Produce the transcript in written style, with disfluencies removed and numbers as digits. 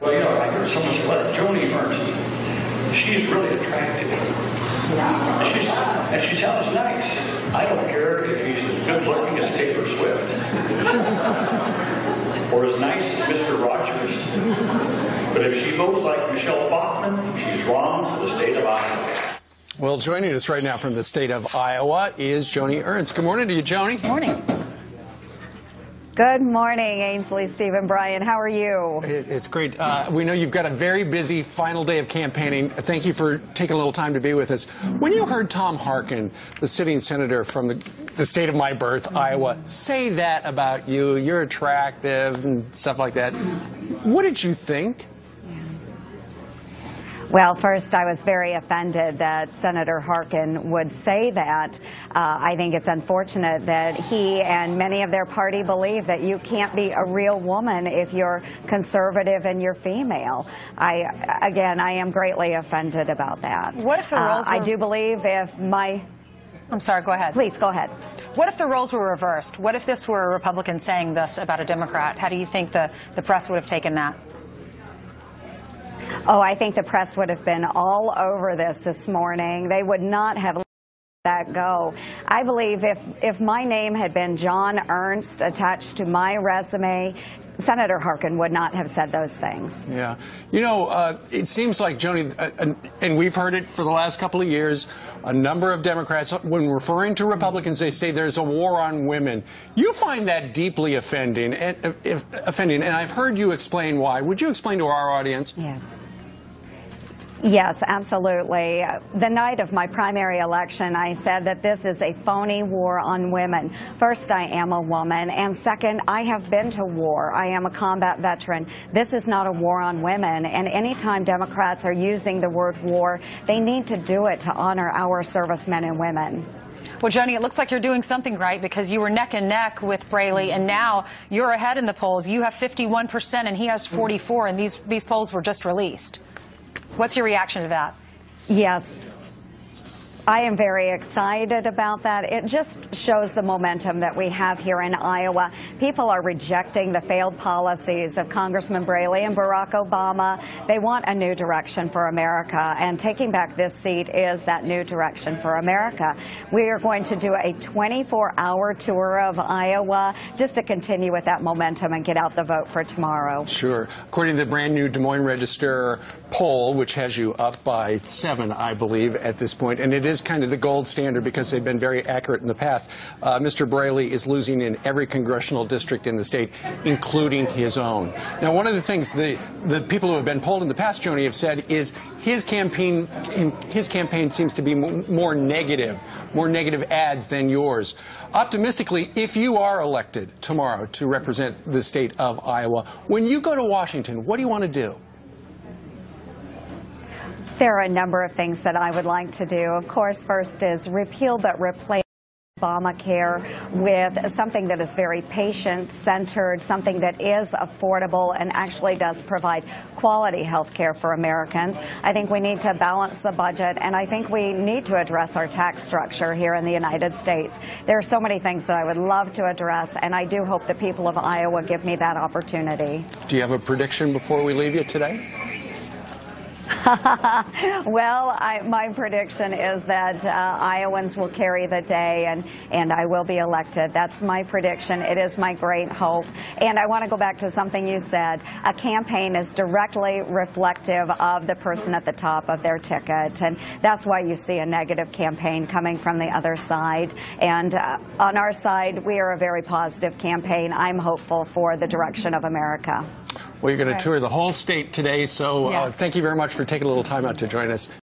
Well, I heard someone say, well, Joni Ernst, she's really attractive. And she sounds nice. I don't care if she's as good looking as Taylor Swift or as nice as Mr. Rogers. But if she votes like Michelle Bachmann, she's wrong for the state of Iowa. Well, joining us right now from the state of Iowa is Joni Ernst. Good morning to you, Joni. Morning. Good morning, Ainsley, Steve, and Brian. How are you? It's great. We know you've got a very busy final day of campaigning. Thank you for taking a little time to be with us. When you heard Tom Harkin, the sitting senator from the state of my birth, Iowa, say that about you, you're attractive and stuff like that, what did you think? Well, first, I was very offended that Senator Harkin would say that. I think it's unfortunate that he and many of their party believe that you can't be a real woman if you're conservative and you're female. I am greatly offended about that. What if the roles were... I do believe if my... I'm sorry, go ahead. Please, go ahead. What if the roles were reversed? What if this were a Republican saying this about a Democrat? How do you think the press would have taken that? Oh, I think the press would have been all over this morning. They would not have let that go. I believe if my name had been John Ernst attached to my resume, Senator Harkin would not have said those things. Yeah. It seems like, Joni, and we've heard it for the last couple of years, a number of Democrats, when referring to Republicans, they say there's a war on women. You find that deeply offending, and I've heard you explain why. Would you explain to our audience? Yeah. Yes, absolutely. The night of my primary election, I said that this is a phony war on women. First, I am a woman, and second, I have been to war. I am a combat veteran. This is not a war on women, and anytime Democrats are using the word war, they need to do it to honor our servicemen and women. Well, Joni, it looks like you're doing something right because you were neck and neck with Braley, and now you're ahead in the polls. You have 51%, and he has 44%, and these polls were just released. What's your reaction to that? Yes. I am very excited about that. It just shows the momentum that we have here in Iowa. People are rejecting the failed policies of Congressman Braley and Barack Obama. They want a new direction for America, and taking back this seat is that new direction for America. We are going to do a 24-hour tour of Iowa just to continue with that momentum and get out the vote for tomorrow. Sure. According to the brand new Des Moines Register poll, which has you up by 7, I believe, at this point, and it is kind of the gold standard because they've been very accurate in the past. Mr. Braley is losing in every congressional district in the state, including his own. Now, one of the things the people who have been polled in the past, Joni, have said is his campaign seems to be more negative ads than yours. Optimistically, if you are elected tomorrow to represent the state of Iowa, when you go to Washington, what do you want to do? There are a number of things that I would like to do. Of course, first is repeal but replace Obamacare with something that is very patient-centered, something that is affordable and actually does provide quality health care for Americans. I think we need to balance the budget, and I think we need to address our tax structure here in the United States. There are so many things that I would love to address, and I do hope the people of Iowa give me that opportunity. Do you have a prediction before we leave you today? Well, my prediction is that Iowans will carry the day and I will be elected. That's my prediction. It is my great hope. And I want to go back to something you said. A campaign is directly reflective of the person at the top of their ticket. And that's why you see a negative campaign coming from the other side. And on our side, we are a very positive campaign. I'm hopeful for the direction of America. Well, you're going to tour the whole state today, so thank you very much for taking a little time out to join us.